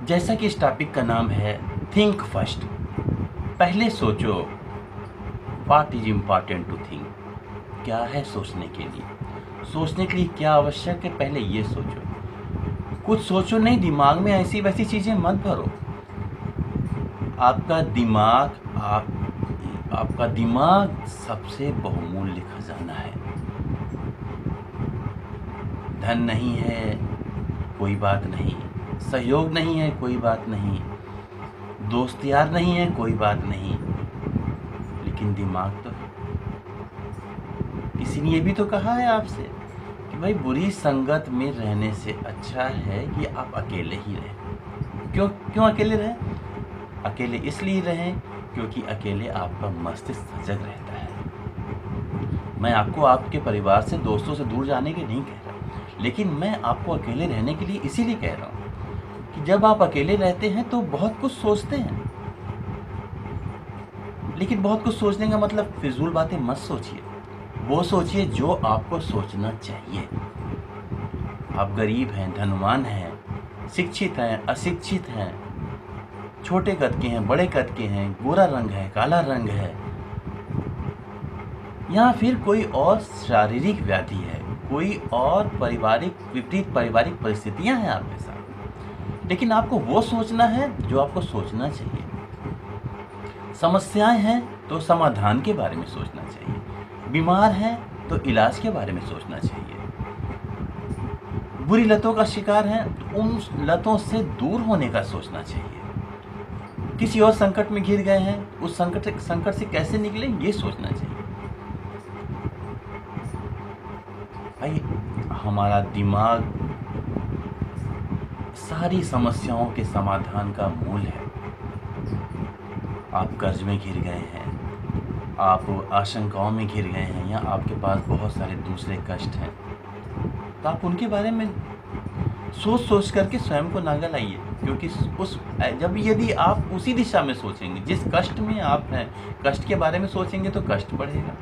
जैसा कि इस टॉपिक का नाम है थिंक फर्स्ट। पहले सोचो, what is important to think. क्या है सोचने के लिए, सोचने के लिए क्या आवश्यक है, पहले ये सोचो। कुछ सोचो नहीं, दिमाग में ऐसी वैसी चीज़ें मत भरो। आपका दिमाग आपका दिमाग सबसे बहुमूल्य खजाना है। धन नहीं है कोई बात नहीं, सहयोग नहीं है कोई बात नहीं, दोस्त यार नहीं है कोई बात नहीं, लेकिन दिमाग तो है। किसी ने ये भी तो कहा है आपसे कि भाई बुरी संगत में रहने से अच्छा है कि आप अकेले ही रहें। क्यों अकेले रहें? अकेले इसलिए रहें क्योंकि अकेले आपका मस्तिष्क सजग रहता है। मैं आपको आपके परिवार से, दोस्तों से दूर जाने के नहीं कह रहा, लेकिन मैं आपको अकेले रहने के लिए इसीलिए कह रहा हूँ कि जब आप अकेले रहते हैं तो बहुत कुछ सोचते हैं। लेकिन बहुत कुछ सोचने का मतलब फिजूल बातें मत सोचिए, वो सोचिए जो आपको सोचना चाहिए। आप गरीब हैं, धनवान हैं, शिक्षित हैं, अशिक्षित हैं, छोटे कद के हैं, बड़े कद के हैं, गोरा रंग है, काला रंग है, या फिर कोई और शारीरिक व्याधि है, कोई और विपरीत पारिवारिक परिस्थितियां हैं आपके साथ, लेकिन आपको वो सोचना है जो आपको सोचना चाहिए। समस्याएं हैं तो समाधान के बारे में सोचना चाहिए, बीमार हैं तो इलाज के बारे में सोचना चाहिए, बुरी लतों का शिकार हैं तो उन लतों से दूर होने का सोचना चाहिए, किसी और संकट में घिर गए हैं, उस संकट से कैसे निकलें ये सोचना चाहिए। भाई हमारा दिमाग सारी समस्याओं के समाधान का मूल है। आप कर्ज में घिर गए हैं, आप आशंकाओं में घिर गए हैं, या आपके पास बहुत सारे दूसरे कष्ट हैं, तो आप उनके बारे में सोच करके स्वयं को नागा लाइए। क्योंकि यदि आप उसी दिशा में सोचेंगे, जिस कष्ट में आप हैं, कष्ट के बारे में सोचेंगे तो कष्ट बढ़ेगा,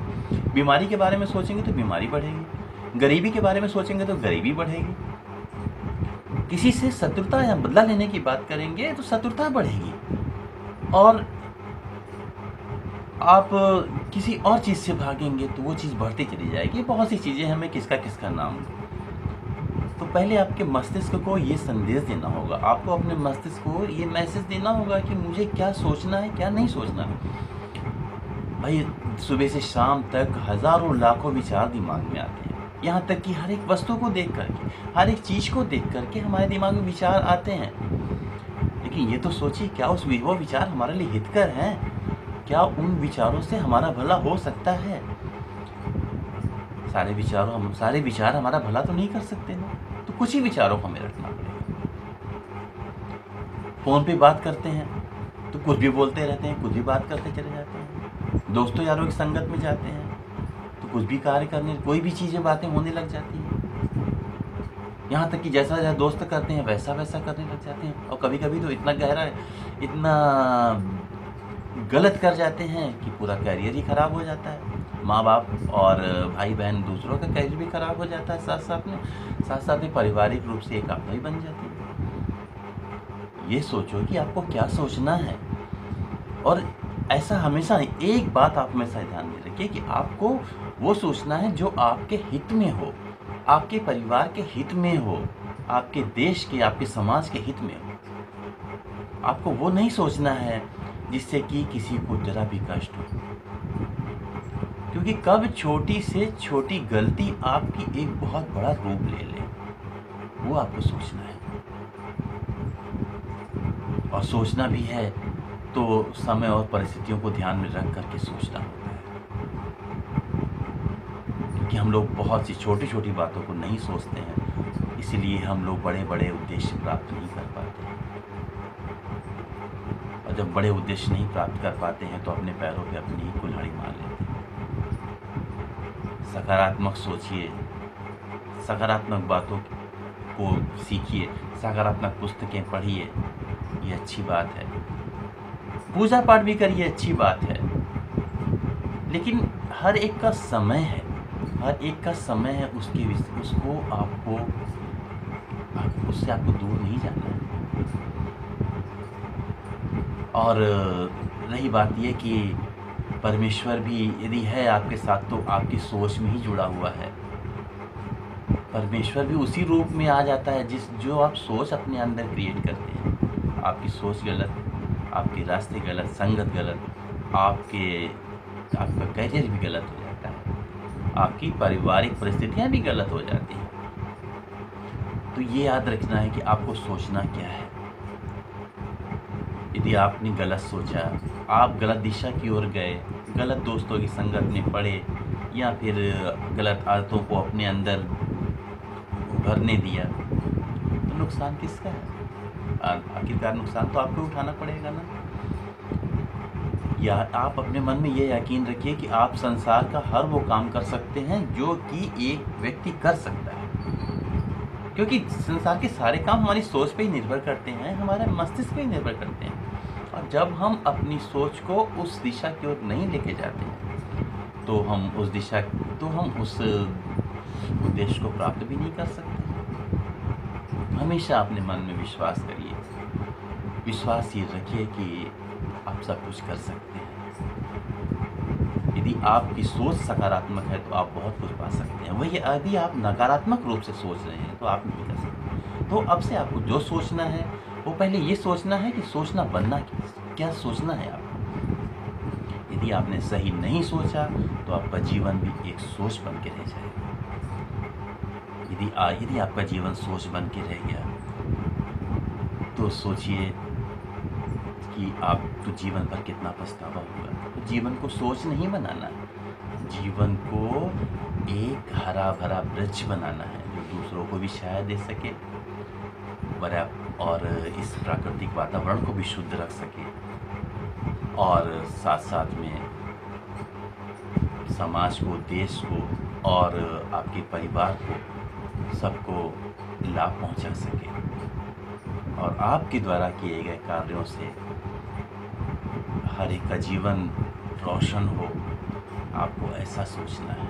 बीमारी के बारे में सोचेंगे तो बीमारी बढ़ेगी, गरीबी के बारे में सोचेंगे तो गरीबी बढ़ेगी, किसी से शत्रुता या बदला लेने की बात करेंगे तो शत्रुता बढ़ेगी, और आप किसी और चीज़ से भागेंगे तो वो चीज़ बढ़ती चली जाएगी। बहुत सी चीज़ें हमें किसका नाम। तो पहले आपके मस्तिष्क को ये संदेश देना होगा, आपको अपने मस्तिष्क को ये मैसेज देना होगा कि मुझे क्या सोचना है, क्या नहीं सोचना है। भाई सुबह से शाम तक हज़ारों लाखों विचार दिमाग में आते हैं, यहाँ तक कि हर एक वस्तु को देख करके, हर एक चीज़ को देख करके हमारे दिमाग में विचार आते हैं। लेकिन ये तो सोचिए, क्या वो विचार हमारे लिए हितकर हैं? क्या उन विचारों से हमारा भला हो सकता है? सारे विचार हमारा भला तो नहीं कर सकते ना, तो कुछ ही विचारों को हमें रखना पड़ेगा। फ़ोन पे बात करते हैं तो कुछ भी बोलते रहते हैं, कुछ भी बात करते चले जाते हैं। दोस्तों यारों की संगत में जाते हैं तो कुछ भी कार्य करने, कोई भी चीज़ें बातें होने लग जाती हैं। यहाँ तक कि जैसा दोस्त करते हैं वैसा करने लग जाते हैं, और कभी कभी तो इतना गहरा, इतना गलत कर जाते हैं कि पूरा कैरियर ही ख़राब हो जाता है। माँ बाप और भाई बहन दूसरों का कैरियर भी ख़राब हो जाता है, साथ साथ में पारिवारिक रूप से एक आपदा भी बन जाती है। ये सोचो कि आपको क्या सोचना है, और ऐसा हमेशा एक बात आप हमेशा ध्यान में रखिए कि आपको वो सोचना है जो आपके हित में हो, आपके परिवार के हित में हो, आपके देश के, आपके समाज के हित में हो। आपको वो नहीं सोचना है जिससे कि किसी को जरा भी कष्ट हो, क्योंकि कब छोटी से छोटी गलती आपकी एक बहुत बड़ा रूप ले ले, वो आपको सोचना है। और सोचना भी है तो समय और परिस्थितियों को ध्यान में रख करके सोचना होता है, क्योंकि हम लोग बहुत सी छोटी छोटी बातों को नहीं सोचते हैं, इसलिए हम लोग बड़े बड़े उद्देश्य प्राप्त नहीं कर पाते हैं। और जब बड़े उद्देश्य नहीं प्राप्त कर पाते हैं तो अपने पैरों पे अपनी ही कुल्हाड़ी मार लेते हैं। सकारात्मक सोचिए, सकारात्मक बातों को सीखिए, सकारात्मक पुस्तकें पढ़िए, ये अच्छी बात है। पूजा पाठ भी करिए, अच्छी बात है, लेकिन हर एक का समय है, उसको उससे आपको दूर नहीं जाना है। और रही बात ये कि परमेश्वर भी यदि है आपके साथ तो आपकी सोच में ही जुड़ा हुआ है। परमेश्वर भी उसी रूप में आ जाता है जो आप सोच अपने अंदर क्रिएट करते हैं। आपकी सोच गलत, आपके रास्ते गलत, संगत गलत, आपका करियर भी गलत हो जाता है, आपकी पारिवारिक परिस्थितियाँ भी गलत हो जाती हैं। तो ये याद रखना है कि आपको सोचना क्या है। यदि आपने गलत सोचा, आप गलत दिशा की ओर गए, गलत दोस्तों की संगत में पड़े या फिर गलत आदतों को अपने अंदर भरने दिया, तो नुकसान किसका है? आखिरकार नुकसान तो आपको उठाना पड़ेगा ना। या आप अपने मन में ये यकीन रखिए कि आप संसार का हर वो काम कर सकते हैं जो कि एक व्यक्ति कर सकता है, क्योंकि संसार के सारे काम हमारी सोच पे ही निर्भर करते हैं, हमारे मस्तिष्क पे ही निर्भर करते हैं। और जब हम अपनी सोच को उस दिशा की ओर नहीं लेके जाते हैं तो हम उस उद्देश्य को प्राप्त भी नहीं कर सकते। हमेशा अपने मन में विश्वास करिए, विश्वास ये रखिए कि आप सब कुछ कर सकते हैं। यदि आपकी सोच सकारात्मक है तो आप बहुत कुछ पा सकते हैं। वही यदि आप नकारात्मक रूप से सोच रहे हैं तो आप नहीं कर सकते। तो अब से आपको जो सोचना है वो पहले ये सोचना है कि सोचना बनना क्या सोचना है आपको। यदि आपने सही नहीं सोचा तो आपका जीवन भी एक सोच बन के रह जाएगा। यदि आपका जीवन सोच बन के रह गया तो सोचिए कि आप तो जीवन पर कितना पछतावा होगा। तो जीवन को सोच नहीं बनाना है, जीवन को एक हरा भरा वृक्ष बनाना है जो दूसरों को भी छाया दे सके और इस प्राकृतिक वातावरण को भी शुद्ध रख सके और साथ साथ में समाज को, देश को और आपके परिवार को सबको लाभ पहुंचा सके। और आपके द्वारा किए गए कार्यों से हर एक का जीवन रोशन हो, आपको ऐसा सोचना है।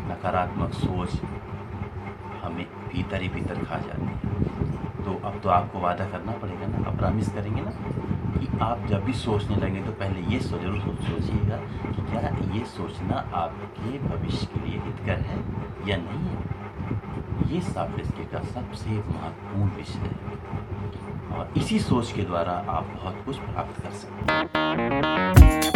नकारात्मक सोच हमें भीतर ही भीतर खा जाती है। तो अब तो आपको वादा करना पड़ेगा ना, आप प्रॉमिस करेंगे ना कि आप जब भी सोचने लगे तो पहले ये जरूर सोचिएगा कि क्या ये सोचना आपके भविष्य के लिए हितकर है या नहीं है। ये सॉफ्ट स्किल का सबसे महत्वपूर्ण विषय है और इसी सोच के द्वारा आप बहुत कुछ प्राप्त कर सकते हैं।